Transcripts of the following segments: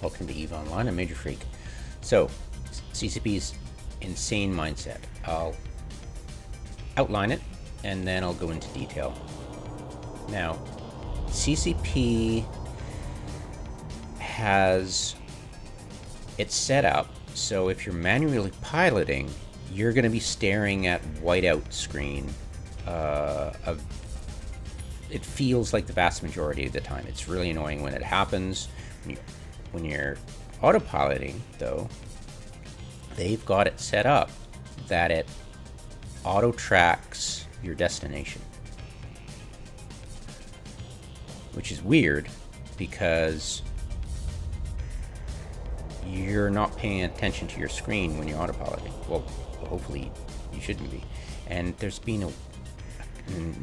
Welcome to EVE Online. I'm Major Freak. So, CCP's insane mindset. I'll outline it, and then I'll go into detail. Now, CCP has it set up so if you're manually piloting, you're going to be staring at whiteout screen it feels like the vast majority of the time. It's really annoying when it happens. When you're autopiloting, though, they've got it set up that it auto tracks your destination, which is weird because you're not paying attention to your screen when you're autopiloting. Well, hopefully you shouldn't be. And there's been a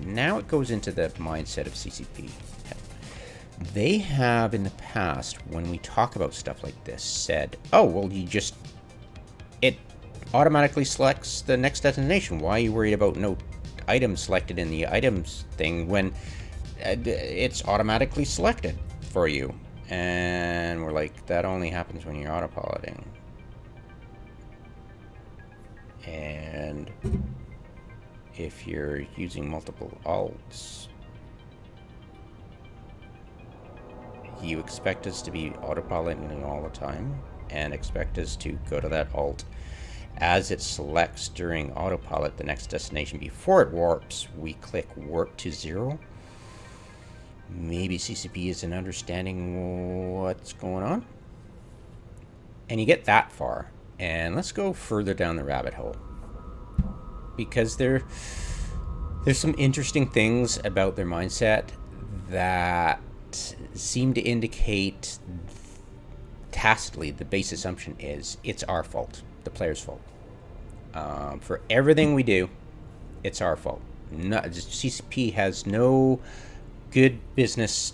now it goes into the mindset of CCP. They have in the past, when we talk about stuff like this, said, oh, well, it automatically selects the next destination. Why are you worried about no items selected in the items thing when it's automatically selected for you? And we're like, that only happens when you're autopiloting. And if you're using multiple alts, you expect us to be autopiloting all the time and expect us to go to that alt as it selects during autopilot the next destination before it warps. We click warp to 0. Maybe CCP isn't understanding what's going on. And you get that far, and let's go further down the rabbit hole, because there's some interesting things about their mindset that seem to indicate tacitly the base assumption is it's our fault, the player's fault. For everything we do, it's our fault. CCP has no good business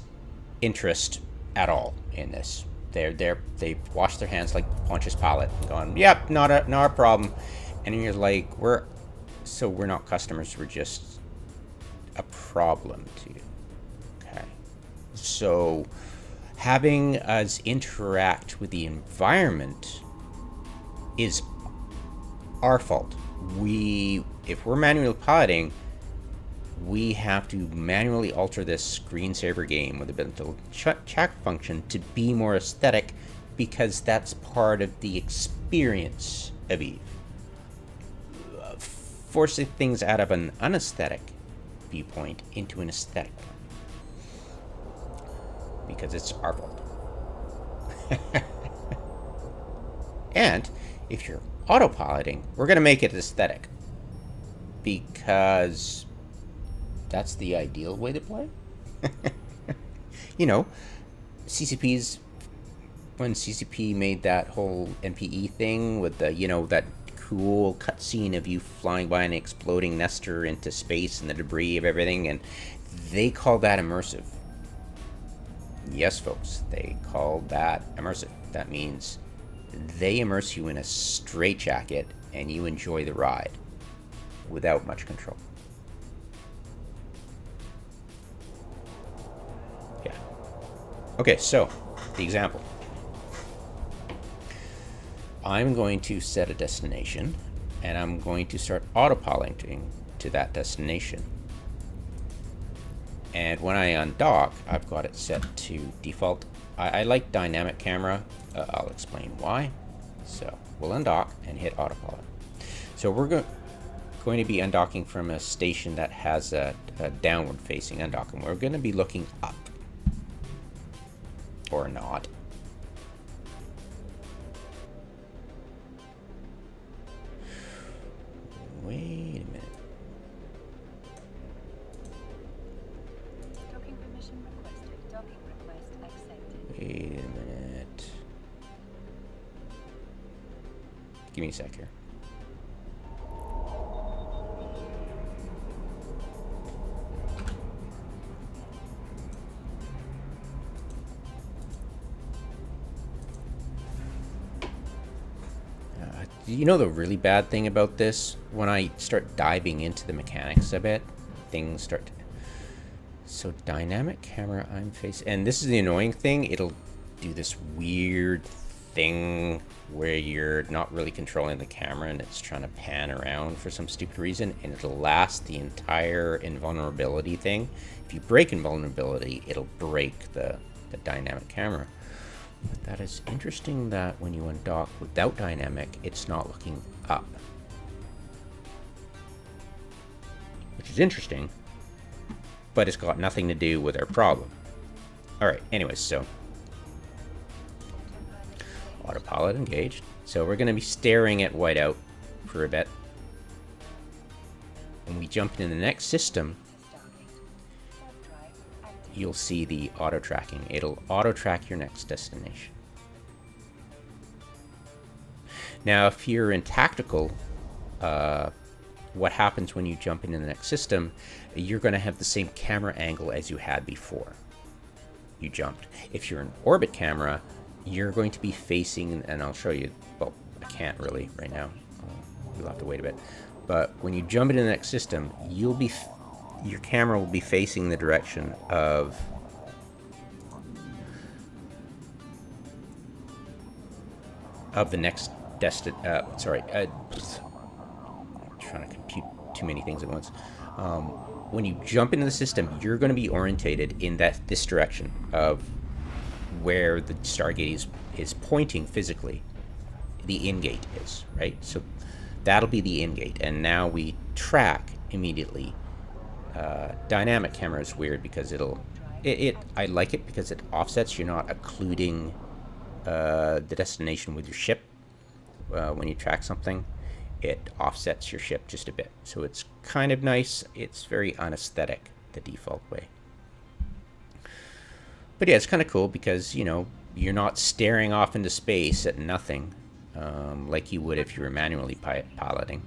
interest at all in this. They've washed their hands like Pontius Pilate and gone, yep, not a problem. And you're like, we're not customers, we're just a problem to you. Okay. So having us interact with the environment is our fault. If we're manually piloting, we have to manually alter this screensaver game with a mental check function to be more aesthetic, because that's part of the experience of EVE. Forcing things out of an unaesthetic viewpoint into an aesthetic one, because it's our fault. And if you're autopiloting, we're going to make it aesthetic, because that's the ideal way to play. You know, when CCP made that whole NPE thing with the, that cool cutscene of you flying by an exploding Nestor into space and the debris of everything, and they call that immersive. Yes, folks, they call that immersive. That means they immerse you in a straitjacket and you enjoy the ride without much control. Yeah. Okay, so the example. I'm going to set a destination, and I'm going to start autopiloting to that destination. And when I undock, I've got it set to default. I like dynamic camera. I'll explain why. So we'll undock and hit autopilot. So we're going to be undocking from a station that has a downward facing undock, and we're going to be looking up. Or not. Wait a minute. Docking permission requested. Docking request accepted. Wait a minute. Give me a sec here. You know the really bad thing about this? When I start diving into the mechanics of it, things start to... So dynamic camera, I'm facing... And this is the annoying thing. It'll do this weird thing where you're not really controlling the camera and it's trying to pan around for some stupid reason, and it'll last the entire invulnerability thing. If you break invulnerability, it'll break the dynamic camera. But that is interesting that when you undock without dynamic, it's not looking up. Which is interesting, but it's got nothing to do with our problem. Alright, anyways, so autopilot engaged. So we're going to be staring at whiteout for a bit. When we jump into the next system, you'll see the auto tracking. It'll auto track your next destination. Now, if you're in tactical, what happens when you jump into the next system, you're going to have the same camera angle as you had before you jumped. If you're in orbit camera, you're going to be facing, and I'll show you, well, I can't really right now. You'll have to wait a bit. But when you jump into the next system, your camera will be facing the direction of the next trying to compute too many things at once. When you jump into the system, you're going to be orientated in this direction of where the Stargate is pointing physically. The in-gate is, right? So that'll be the in-gate. And now we track immediately. Dynamic camera is weird because I like it because it offsets. You're not occluding the destination with your ship. When you track something, it offsets your ship just a bit. So it's kind of nice. It's very unaesthetic, the default way. But yeah, it's kind of cool because, you know, you're not staring off into space at nothing like you would if you were manually piloting.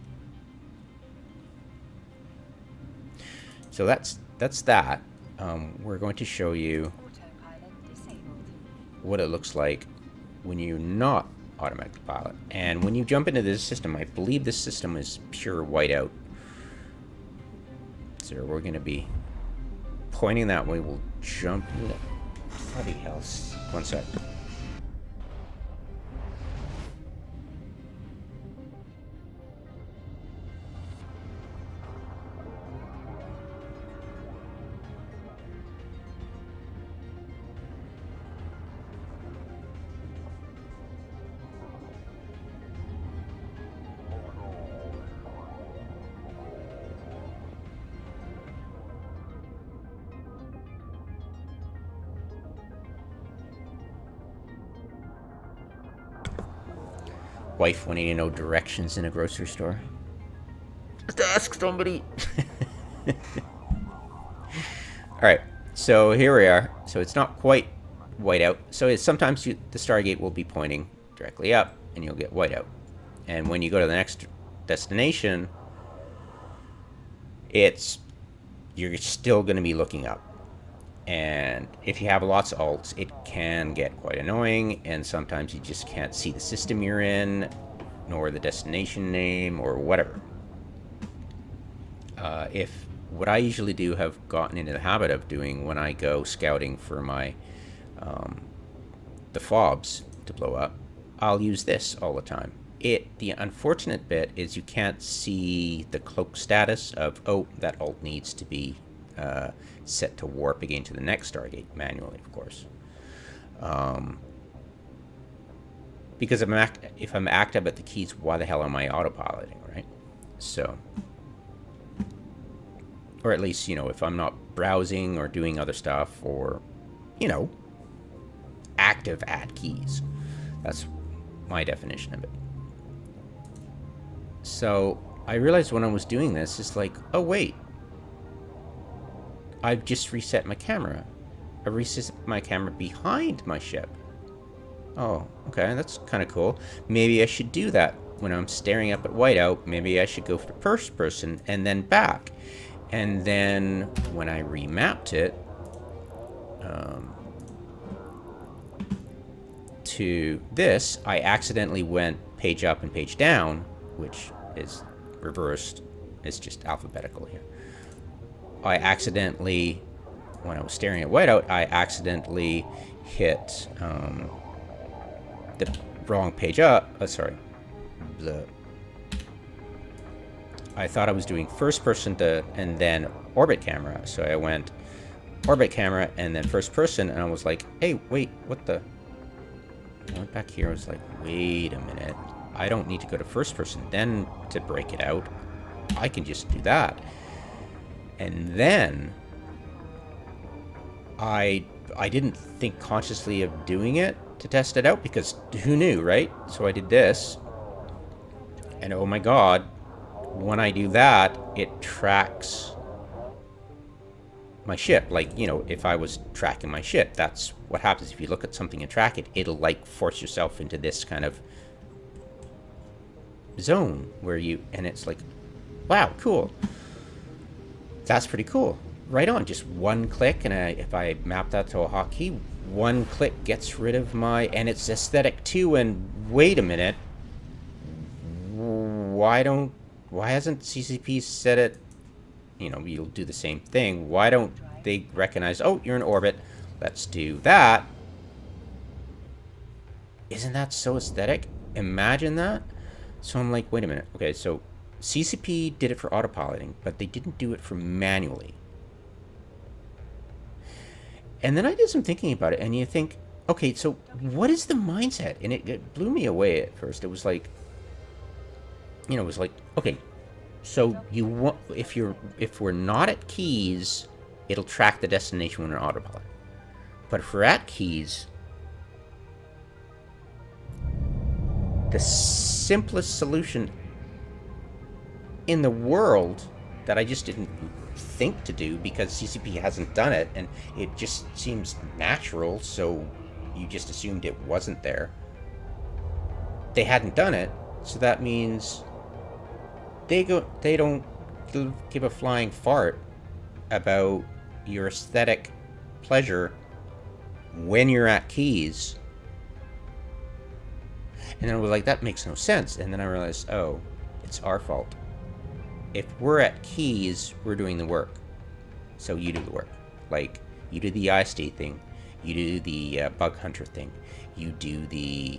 So that's that. We're going to show you what it looks like when you're not automatically pilot. And when you jump into this system, I believe this system is pure whiteout. So we're going to be pointing that way. We'll jump in it. Bloody hell. 1 sec. Wife wanting to know directions in a grocery store. Just ask somebody. Alright, so here we are. So it's not quite whiteout. So sometimes the Stargate will be pointing directly up and you'll get whiteout. And when you go to the next destination, you're still going to be looking up. And if you have lots of alts, it can get quite annoying, and sometimes you just can't see the system you're in, nor the destination name, or whatever. If what I usually do have gotten into the habit of doing when I go scouting for my the fobs to blow up, I'll use this all the time. The unfortunate bit is you can't see the cloak status of, oh, that alt needs to be set to warp again to the next Stargate, manually, of course. Because if I'm active at the keys, why the hell am I autopiloting, right? So, or at least, you know, if I'm not browsing or doing other stuff, or, you know, active at keys. That's my definition of it. So I realized when I was doing this, it's like, oh wait, I've just reset my camera. I reset my camera behind my ship. Oh, okay, that's kind of cool. Maybe I should do that when I'm staring up at whiteout. Maybe I should go for the first person and then back. And then when I remapped it to this, I accidentally went page up and page down, which is reversed. It's just alphabetical here. I accidentally when I was staring at whiteout, I accidentally hit the wrong page up. I thought I was doing first person and then orbit camera. So I went orbit camera and then first person, and I was like, hey, wait, what the? I went back here. I was like, wait a minute. I don't need to go to first person then to break it out. I can just do that. And then I didn't think consciously of doing it to test it out, because who knew, right? So I did this, and oh my god, when I do that, it tracks my ship. Like, you know, if I was tracking my ship, that's what happens. If you look at something and track it, it'll like force yourself into this kind of zone where and it's like, wow, cool. That's pretty cool. Right on, just one click, and if I map that to a hotkey, one click gets rid of and it's aesthetic too. And wait a minute, why hasn't CCP said it? You know, you'll do the same thing. Why don't they recognize, oh, you're in orbit, let's do that? Isn't that so aesthetic? Imagine that. So I'm like, wait a minute. Okay, so CCP did it for autopiloting, but they didn't do it for manually. And then I did some thinking about it, and you think, okay, so what is the mindset? And it blew me away at first. It was like, you know, it was like, okay, so you want, if we're not at keys, it'll track the destination when we're autopilot. But if we're at keys, the simplest solution in the world that I just didn't think to do, because CCP hasn't done it, and it just seems natural, so you just assumed it wasn't there. They hadn't done it, so that means they don't give a flying fart about your aesthetic pleasure when you're at keys. And then I was like, that makes no sense. And then I realized, oh, it's our fault. If we're at keys, we're doing the work. So you do the work. Like, you do the ISD thing. You do the bug hunter thing. You do the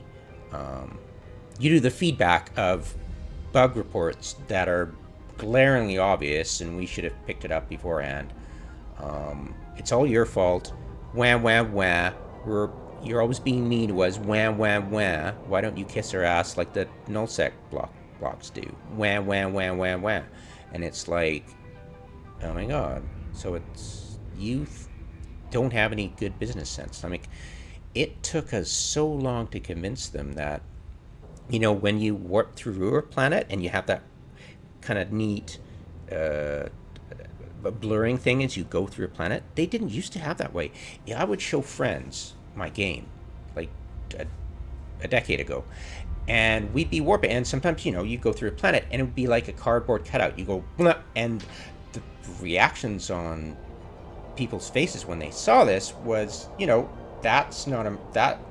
feedback of bug reports that are glaringly obvious, and we should have picked it up beforehand. It's all your fault. Wah, wah, wah. You're always being mean to us. Wah, wah, wah. Why don't you kiss her ass like the nullsec blocks do? Wah, wah, wah, wah, wah. And it's like, oh my god. So it's, you don't have any good business sense. I mean, it took us so long to convince them that, you know, when you warp through a planet and you have that kind of neat blurring thing as you go through a planet, they didn't used to have that way. I would show friends my game like a decade ago, and we'd be warping, and sometimes, you know, you go through a planet and it would be like a cardboard cutout. You go, blah, and the reactions on people's faces when they saw this was, you know, that's not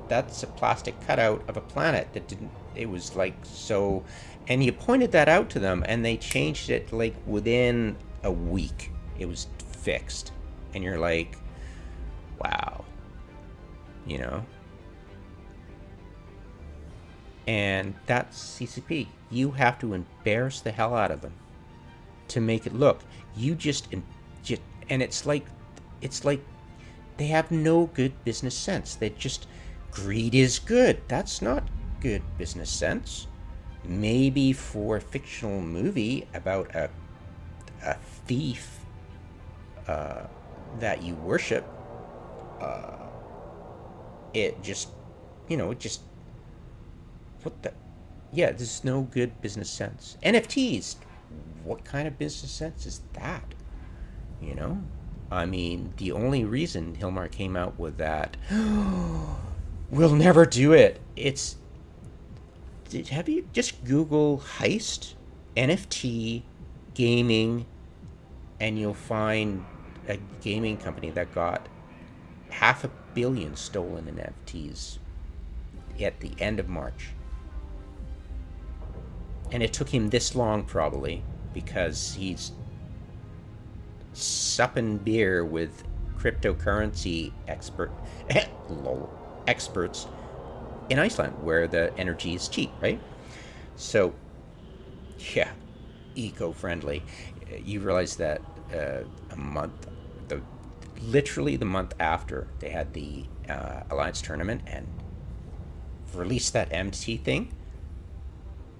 that's a plastic cutout of a planet that didn't, it was like, so, and you pointed that out to them, and they changed it like within a week. It was fixed, and you're like, wow, you know. And that's CCP. You have to embarrass the hell out of them to make it look. You just and it's like they have no good business sense. They just, greed is good. That's not good business sense. Maybe for a fictional movie about a thief that you worship, it just, you know, it just, what the, yeah, there's no good business sense. NFTs, what kind of business sense is that? You know, I mean, the only reason Hilmar came out with that, we'll never do it. Have you just Google heist, NFT, gaming, and you'll find a gaming company that got $500 million stolen in NFTs at the end of March. And it took him this long, probably, because he's supping beer with cryptocurrency lol, experts in Iceland, where the energy is cheap, right? So, yeah, eco-friendly. You realize that a month, the literally the month after they had the Alliance tournament and released that MT thing,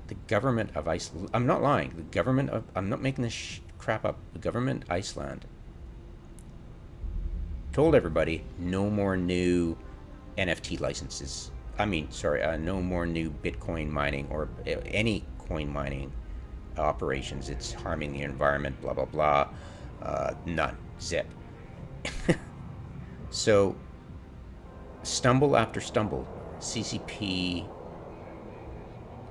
the government of Iceland, I'm not lying, the government of, I'm not making this crap up, the government of Iceland told everybody no more new NFT licenses. I mean, sorry, no more new Bitcoin mining or any coin mining operations. It's harming the environment, blah, blah, blah. None. Zip. So, stumble after stumble, CCP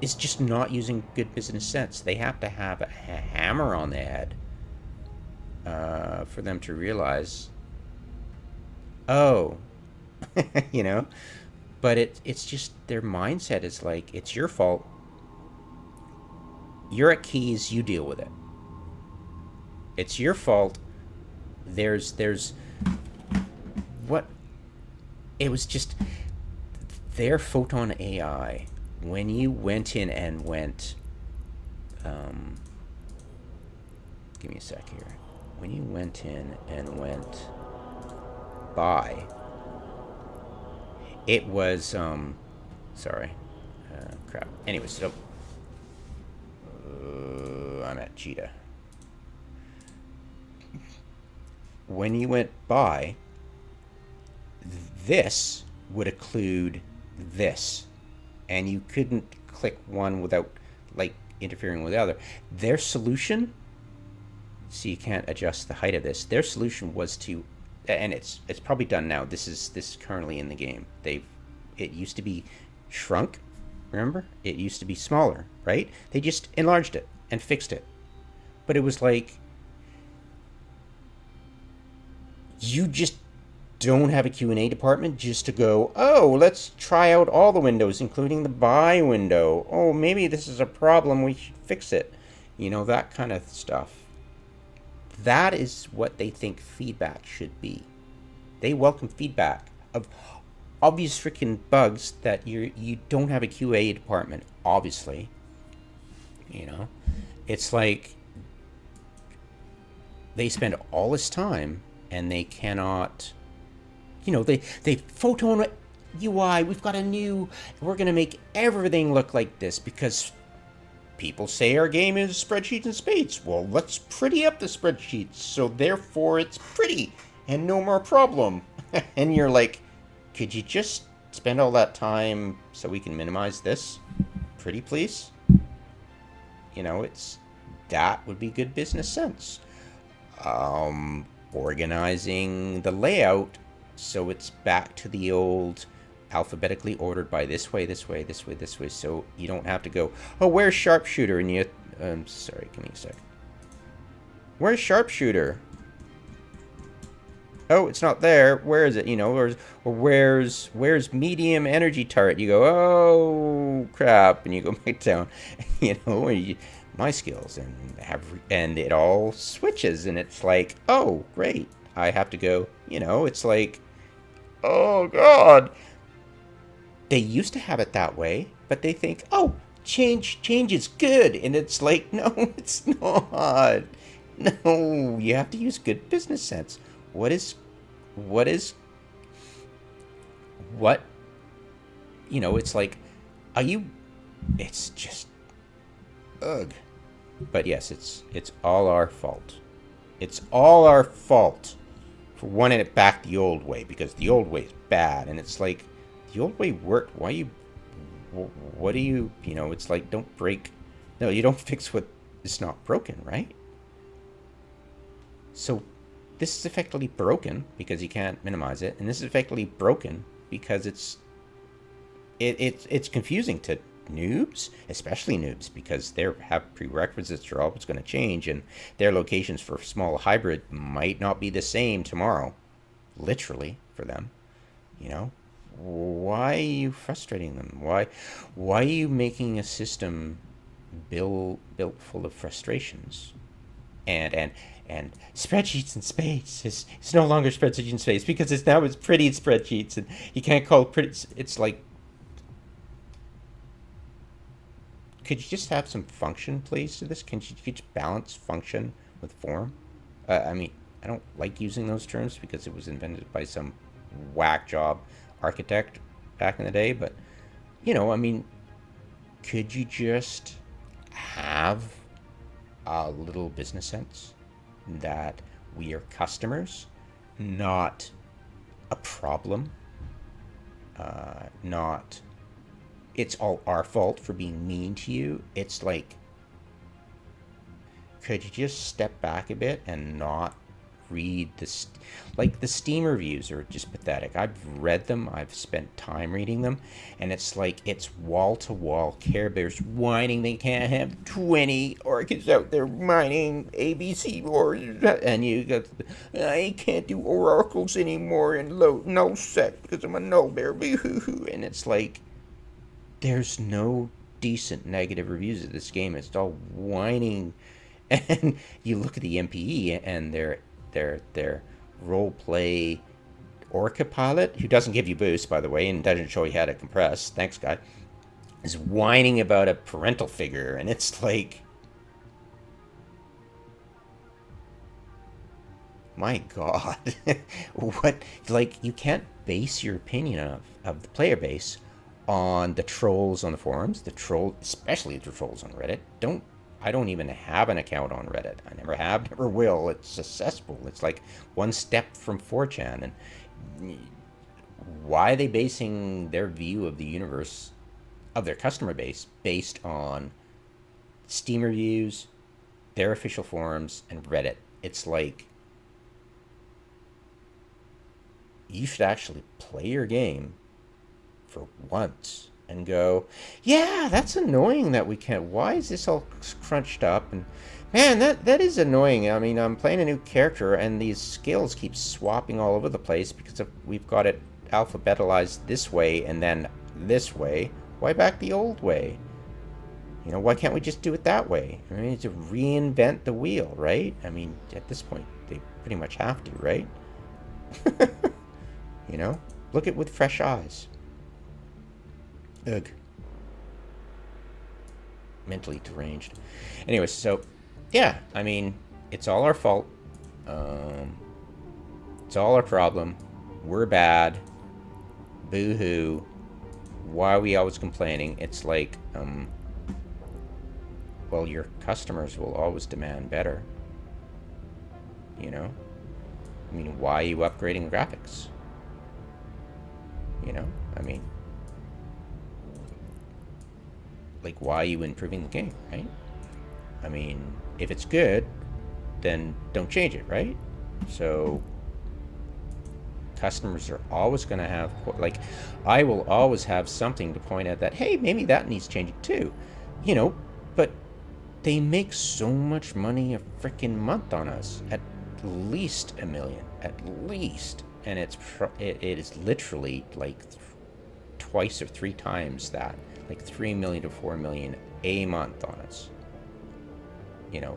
is just not using good business sense. They have to have a hammer on the head for them to realize, oh, you know, but it's just their mindset is like, it's your fault. You're at keys, you deal with it. It's your fault. There's what, it was just their photon AI. When you went in and went, give me a sec here. When you went in and went buy, it was, sorry, crap. Anyways, so, I'm at Cheetah. When you went buy, this would include this, and you couldn't click one without like interfering with the other. Their solution, so you can't adjust the height of this. Their solution was to, and it's probably done now. This is currently in the game. It used to be shrunk. Remember, it used to be smaller, right? They just enlarged it and fixed it. But it was like, you just don't have a Q&A department just to go, oh, let's try out all the windows, including the buy window. Oh, maybe this is a problem, we should fix it. You know, that kind of stuff. That is what they think feedback should be. They welcome feedback of obvious freaking bugs that you don't have a QA department, obviously. You know, it's like they spend all this time and they cannot, you know, they photon UI, we're going to make everything look like this because people say our game is spreadsheets and spades. Well, let's pretty up the spreadsheets so therefore it's pretty and no more problem. And you're like, could you just spend all that time so we can minimize this? Pretty, please? You know, that would be good business sense. Organizing the layout so it's back to the old alphabetically ordered by this way, so you don't have to go, oh, where's sharpshooter? And you, sorry, give me a sec. Where's sharpshooter? Oh, it's not there. Where is it? You know, or where's medium energy turret? You go, oh crap, and you go back down. You know, my skills and it all switches, and it's like, oh great, I have to go. You know, it's like, oh god. They used to have it that way, but they think, oh, change is good, and it's like, no, it's not. No, you have to use good business sense. What, you know, it's like, it's just, ugh. But yes, it's all our fault. It's all our fault for wanting it back the old way, because the old way is bad, and it's like, the old way worked. What do you know, it's like, you don't fix what is not broken, right? So this is effectively broken because you can't minimize it, and this is effectively broken because it's confusing to noobs, especially noobs, because they have prerequisites are always going to change, and their locations for small hybrid might not be the same tomorrow, literally, for them. You know, why are you frustrating them? Why are you making a system built full of frustrations? and spreadsheets in space is it's no longer spreadsheets in space because it's pretty spreadsheets, and you can't call it pretty. It's like, could you just have some function, please, to this? Can you just balance function with form? I mean, I don't like using those terms because it was invented by some whack job architect back in the day, but I mean, could you just have a little business sense that we are customers, not a problem, not it's all our fault for being mean to you. It's like, could you just step back a bit and not read this? Like, the Steam reviews are just pathetic. I've read them, I've spent time reading them, and it's like, it's wall-to-wall Care Bears whining they can't have 20 orchids out there mining ABC ores, and you got, I can't do oracles anymore in null set because I'm a null bear, and it's like, there's no decent negative reviews of this game. It's all whining, and you look at the MPE and their role play Orca pilot, who doesn't give you boost, by the way, and doesn't show you how to compress. Thanks, guy. Is whining about a parental figure, and it's like, my God, what? Like, you can't base your opinion of the player base on the trolls on the forums, especially the trolls on Reddit. I don't even have an account on Reddit. I never have, never will. It's a cesspool. It's like one step from 4chan. And why are they basing their view of the universe, of their customer base, based on Steam reviews, their official forums, and Reddit? It's like, you should actually play your game for once and go, yeah, that's annoying that we can't. Why is this all crunched up? And man, that is annoying. I mean, I'm playing a new character and these skills keep swapping all over the place because we've got it alphabetalized this way and then this way. Why back the old way? Why can't we just do it that way? I mean, to reinvent the wheel, right? I mean, at this point, they pretty much have to, right? Look at with fresh eyes. Ugh. Mentally deranged. Anyway, so, yeah, I mean, it's all our fault. It's all our problem. We're bad. Boo-hoo. Why are we always complaining? It's like, well, your customers will always demand better. I mean, why are you upgrading graphics? I mean, like, why are you improving the game, right? I mean, if it's good, then don't change it, right? So customers are always going to have, like, I will always have something to point at that, hey, maybe that needs changing too, but they make so much money a freaking month on us, at least $1 million, at least, and it is literally like twice or three times that, like 3 million to 4 million a month on us.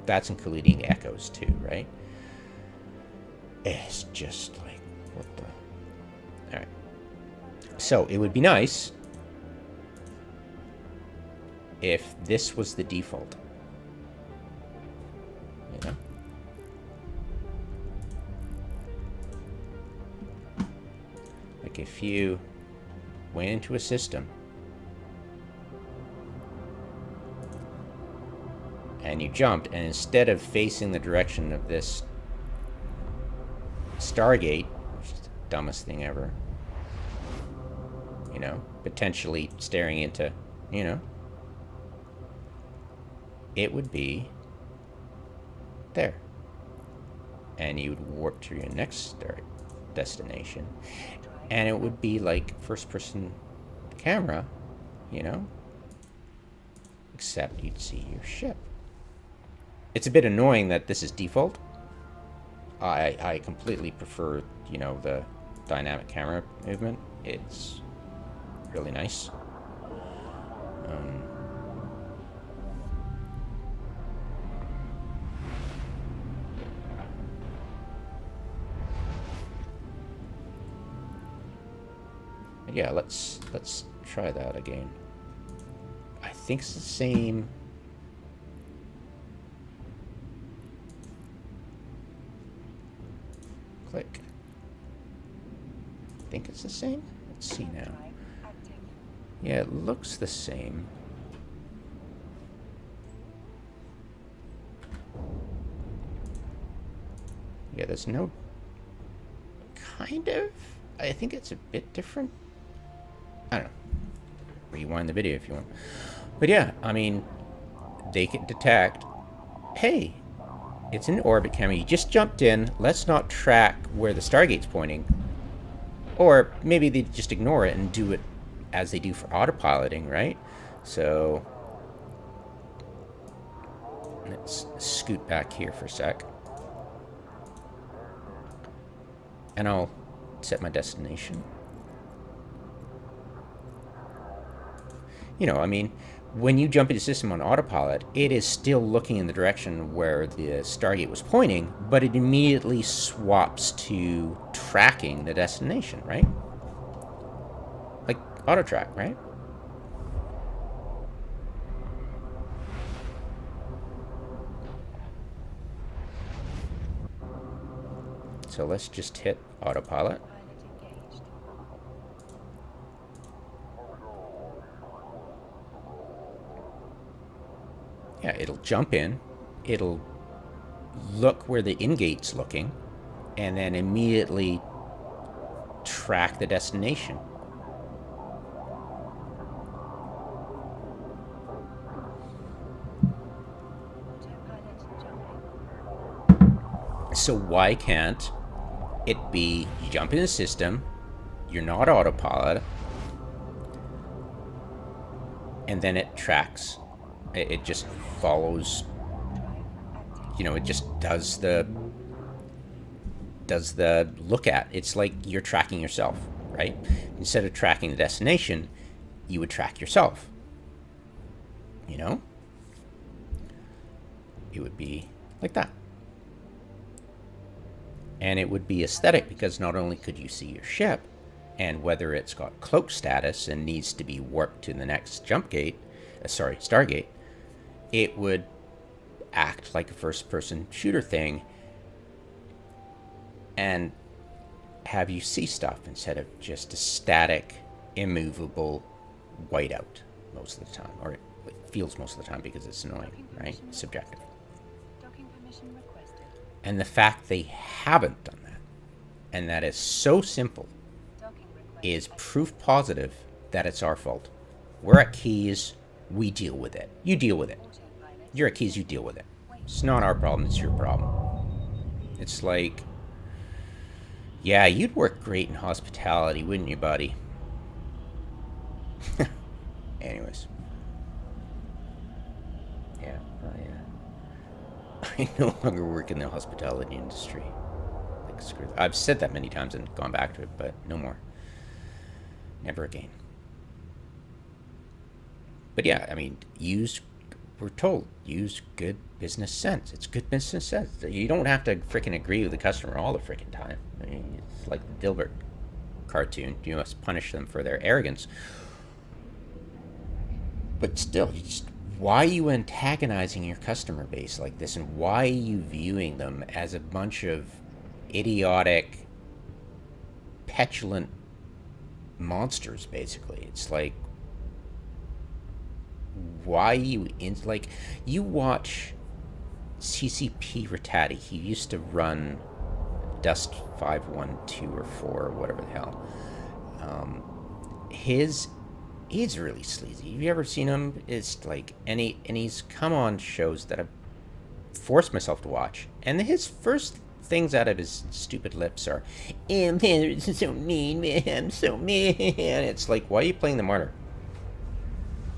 That's including echoes too, right? It's just like, what the? All right. So it would be nice if this was the default. Like, if you went into a system and you jumped, and instead of facing the direction of this Stargate, which is the dumbest thing ever, potentially staring into, it would be there. And you would warp to your next destination. And it would be like first-person camera, except you'd see your ship. It's a bit annoying that this is default. I completely prefer, the dynamic camera movement. It's really nice. yeah, let's try that again. I think it's the same. Click. I think it's the same. Let's see now. Yeah, it looks the same. Yeah, there's no... Kind of. I think it's a bit different. I don't know. Rewind the video if you want. But yeah, I mean, they can detect, hey, it's an orbit camera. You just jumped in. Let's not track where the Stargate's pointing. Or maybe they just ignore it and do it as they do for autopiloting, right? So let's scoot back here for a sec. And I'll set my destination. You know, I mean, when you jump into the system on autopilot, it is still looking in the direction where the Stargate was pointing, but it immediately swaps to tracking the destination, right? Like auto track, right? So let's just hit autopilot. Yeah, it'll jump in, it'll look where the in-gate's looking, and then immediately track the destination. So why can't it be, you jump in the system, you're not autopilot, and then it tracks. It just follows, you know, it just does the look at. It's like you're tracking yourself, right? Instead of tracking the destination, you would track yourself. You know? It would be like that. And it would be aesthetic because not only could you see your ship and whether it's got cloak status and needs to be warped to the next Stargate, it would act like a first-person shooter thing and have you see stuff instead of just a static, immovable whiteout most of the time. Or it feels most of the time because it's annoying, right? It's subjective. And the fact they haven't done that, and that is so simple, is proof positive that it's our fault. We're at keys, we deal with it. You deal with it. You're at keys, you deal with it. It's not our problem, it's your problem. It's like, yeah, you'd work great in hospitality, wouldn't you, buddy? Anyways. Yeah, I no longer work in the hospitality industry. Like, screw that. I've said that many times and gone back to it, but no more. Never again. But yeah, I mean, we're told, use good business sense. It's good business sense. You don't have to freaking agree with the customer all the freaking time. I mean, it's like the Dilbert cartoon. You must punish them for their arrogance. But still, why are you antagonizing your customer base like this, and why are you viewing them as a bunch of idiotic, petulant monsters, basically? It's like, why you you watch CCP Rattati. He used to run Dust 512 or 4 or whatever the hell. He's really sleazy. Have you ever seen him? It's like, and he's come on shows that I've forced myself to watch, and his first things out of his stupid lips are, "Man, this is so mean, man. I'm so mean." It's like, why are you playing the martyr?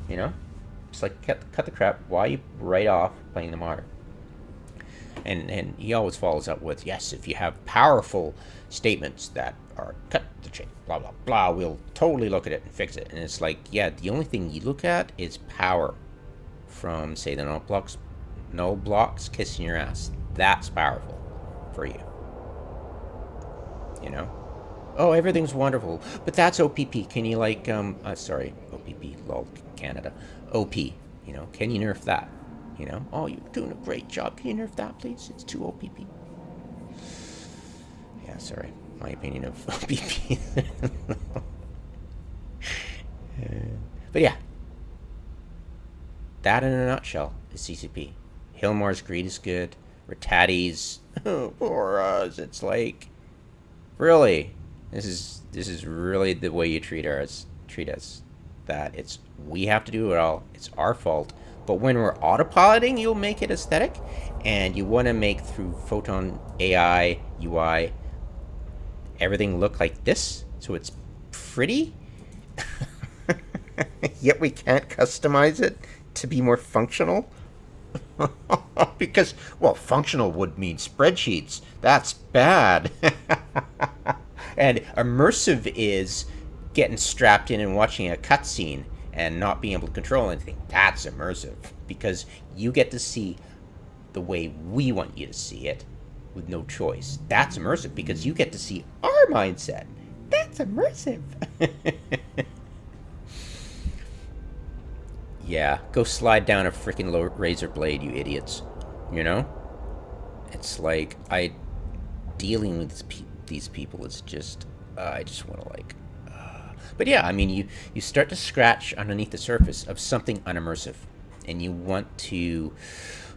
You know, it's like, cut the crap. Why are you right off playing the martyr? And he always follows up with, yes, if you have powerful statements that are cut the chain, blah, blah, blah, we'll totally look at it and fix it. And it's like, yeah, the only thing you look at is power from, say, the null blocks kissing your ass. That's powerful for you. You know? Oh, everything's wonderful. But that's OPP. Can you sorry, OPP, lol, Canada. OP, can you nerf that? Oh, you're doing a great job. Can you nerf that, please? It's too OPP. Yeah, sorry. My opinion of OPP. But yeah. That in a nutshell is CCP. Hillmore's greed is good. Rattati's for us. It's like, really, this is really the way you treat us. That we have to do it all. It's our fault. But when we're autopiloting, you'll make it aesthetic, and you want to make through Photon AI UI everything look like this, so it's pretty. Yet we can't customize it to be more functional. Because, well, functional would mean spreadsheets. That's bad. And immersive is getting strapped in and watching a cutscene and not being able to control anything. That's immersive, because you get to see the way we want you to see it with no choice. That's immersive, because you get to see our mindset. That's immersive. Yeah, go slide down a freaking razor blade, you idiots. It's like, dealing with these people is just, I just want to but yeah, I mean, you start to scratch underneath the surface of something unimmersive, and you want to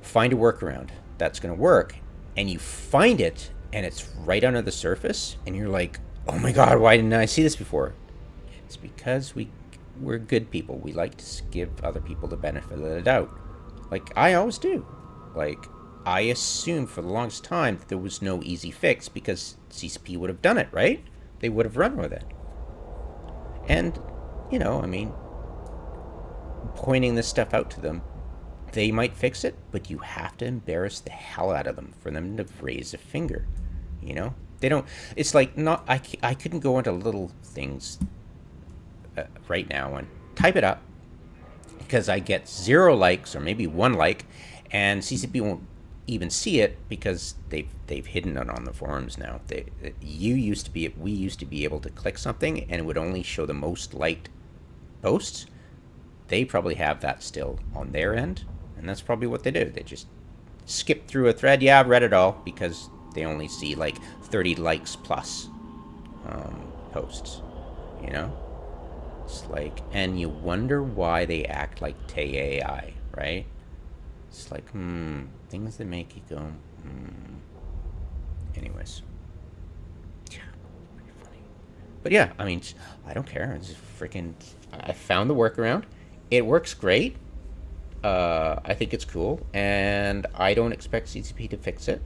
find a workaround that's going to work, and you find it, and it's right under the surface, and you're like, oh my god, why didn't I see this before? It's because we're good people. We like to give other people the benefit of the doubt. Like, I always do. Like, I assumed for the longest time that there was no easy fix, because CCP would have done it, right? They would have run with it. And, I mean, pointing this stuff out to them, they might fix it, but you have to embarrass the hell out of them for them to raise a finger. They don't. It's like, not. I couldn't go into little things right now and type it up, because I get 0 likes or maybe 1 like, and CCP won't even see it because they've hidden it on the forums now. We used to be able to click something and it would only show the most liked posts. They probably have that still on their end, and that's probably what they do. They just skip through a thread. Yeah, I've read it all, because they only see like 30 likes plus posts. It's like, and you wonder why they act like AI, right? It's like, things that make you go, Anyways. Yeah, pretty funny. But yeah, I mean, I don't care. It's freaking, I found the workaround. It works great. I think it's cool, and I don't expect CCP to fix it,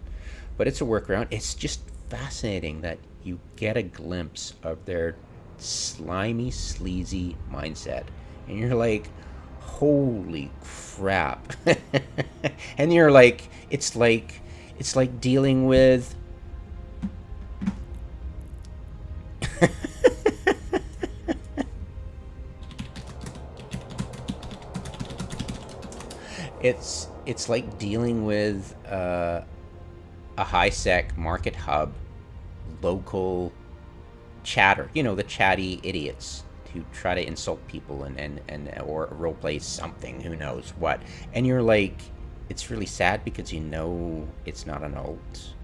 but it's a workaround. It's just fascinating that you get a glimpse of their slimy, sleazy mindset, and you're like, holy crap. And you're like, it's like dealing with it's like dealing with a high-sec market hub local chatter, the chatty idiots who try to insult people and or roleplay something, who knows what. And you're like, it's really sad, because it's not an alt.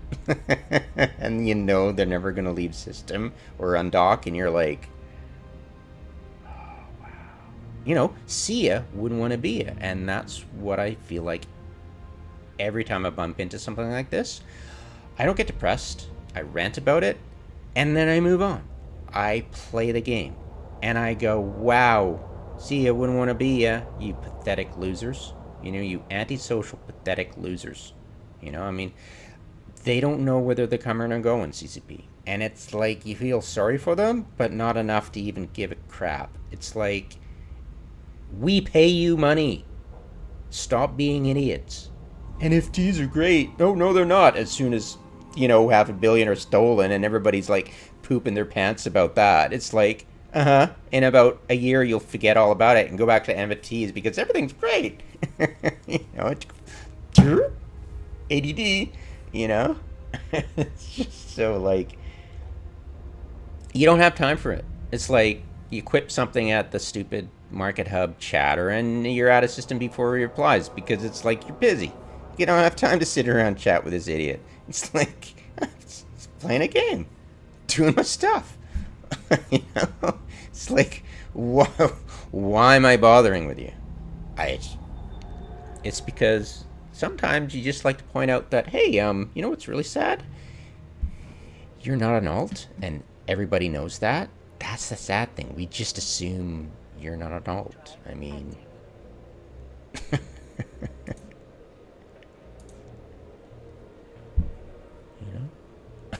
And they're never going to leave system or undock, and you're like, oh, wow. See ya wouldn't want to be ya. And that's what I feel like every time I bump into something like this. I don't get depressed. I rant about it, and then I move on. I play the game, and I go, wow, see ya wouldn't want to be ya, you pathetic losers. You antisocial, pathetic losers. I mean, they don't know whether they're coming or going, CCP. And it's like, you feel sorry for them, but not enough to even give a crap. It's like, we pay you money. Stop being idiots. NFTs are great. No, they're not. As soon as, $500 million are stolen, and everybody's like pooping their pants about that. It's like, in about a year you'll forget all about it and go back to NFTs because everything's great. ADD, It's just so like, You don't have time for it. It's like you quip something at the stupid Market Hub chatter and you're out of system before he replies because it's like you're busy. You don't have time to sit around and chat with this idiot. It's like it's playing a game, doing my stuff. You know, it's like why am I bothering with you? I. It's because sometimes you just like to point out that hey, you know what's really sad? You're not an alt, and everybody knows that. That's the sad thing. We just assume you're not an alt. I mean, you know,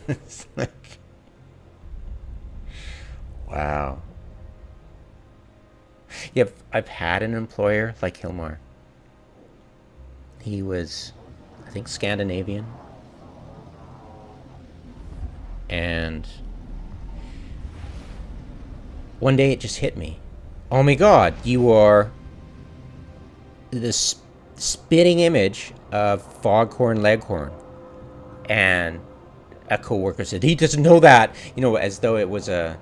it's like, wow. Yep, I've had an employer like Hilmar. He was, I think, Scandinavian, and one day it just hit me. Oh my god, you are the spitting image of Foghorn Leghorn. And a coworker said, he doesn't know that, you know, as though it was a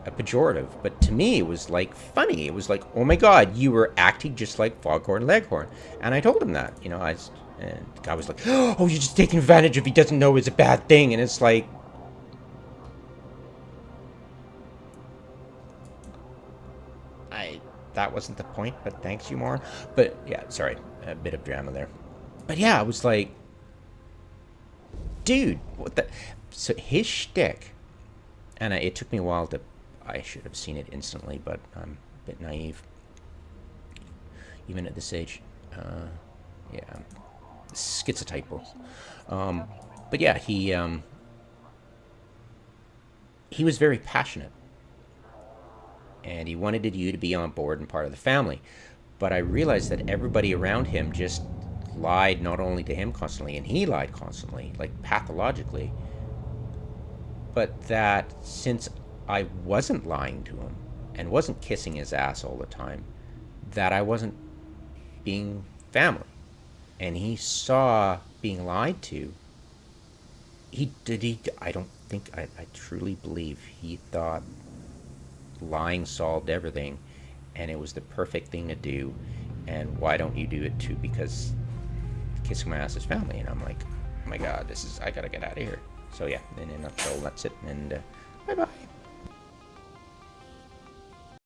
pejorative. But to me, it was like funny. It was like, oh my god, you were acting just like Foghorn Leghorn. And I told him that, you know, and the guy was like, oh, you're just taking advantage of he doesn't know it's a bad thing. And it's like, that wasn't the point, but thanks, you more. But yeah, sorry, a bit of drama there. But yeah, I was like, dude, what the? So his shtick, and it took me a while to, I should have seen it instantly, but I'm a bit naive, even at this age. Yeah, schizotypo. But yeah, he was very passionate, and he wanted you to be on board and part of the family. But I realized that everybody around him just lied not only to him constantly, and he lied constantly, like pathologically, but that since I wasn't lying to him and wasn't kissing his ass all the time, that I wasn't being family. And he saw being lied to. I don't think, I truly believe he thought lying solved everything and it was the perfect thing to do, and why don't you do it too? Because kissing my ass is family. And I'm like, oh my god, I gotta get out of here. So yeah, in a nutshell, that's it, and bye bye.